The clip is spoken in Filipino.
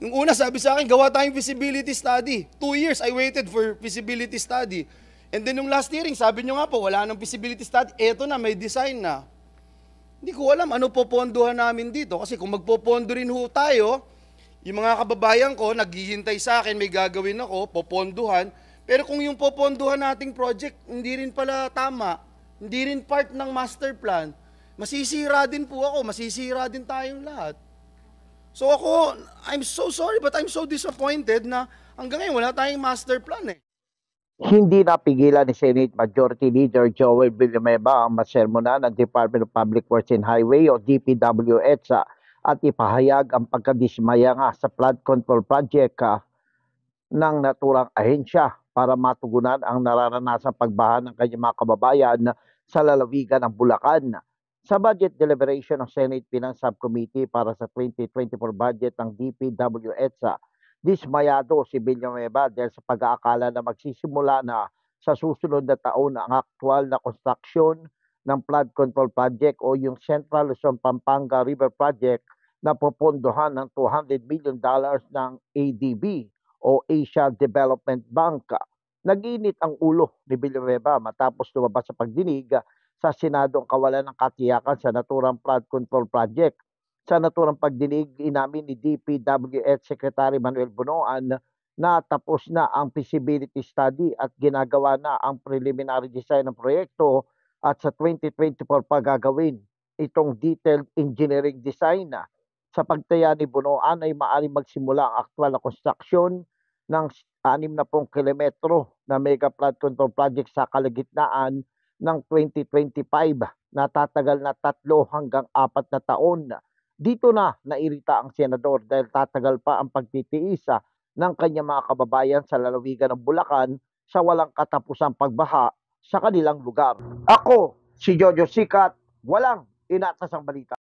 Yung una sabi sa akin, gawa tayong feasibility study. 2 years I waited for feasibility study. And then nung last hearing, sabi nyo nga po, wala nang feasibility study. Eto na, may design na. Hindi ko alam ano popondohan namin dito. Kasi kung magpopondo rin ho tayo, yung mga kababayan ko, naghihintay sa akin, may gagawin ako, poponduhan. Pero kung yung poponduhan nating project, hindi rin pala tama, hindi rin part ng master plan, masisira din po ako, masisira din tayong lahat. So ako, I'm so sorry but I'm so disappointed na hanggang ngayon wala tayong master plan eh. Hindi napigilan ni Senate Majority Leader Joel Villanueva ang masermonan ng Department of Public Works and Highway o DPWH at ipahayag ang pagkadismaya nga sa flood control project ng naturang ahensya para matugunan ang nararanasang pagbaha ng kanyang mga kababayan sa lalawigan ng Bulacan. Sa budget deliberation ng Senate Finance Subcommittee para sa 2024 budget ng DPWH, dismayado si Villanueva dahil sa pag-aakala na magsisimula na sa susunod na taon ang aktual na construction ng flood control project o yung Central Luzon Pampanga River Project na popondohan ng $200 million ng ADB o Asia Development Bank. Nag-init ang ulo ni Villanueva matapos lumabas sa pagdinig sa Senado ang kawalan ng katiyakan sa naturang flood control project. Sa naturang pagdinig, inamin ni DPWH Secretary Manuel Bunoan na tapos na ang feasibility study at ginagawa na ang preliminary design ng proyekto at sa 2024 pa gagawin itong detailed engineering design. Sa pagtaya ni Bunoan ay maaaring magsimula ang aktual na construction ng 60 kilometro na mega flood control project sa kalagitnaan ng 2025 na tatagal na 3 hanggang 4 na taon. Dito na nairita ang senador dahil tatagal pa ang pagtitiis ng kanyang mga kababayan sa lalawigan ng Bulacan sa walang katapusang pagbaha sa kanilang lugar. Ako, si Jojo Sikat, walang inatasang balita.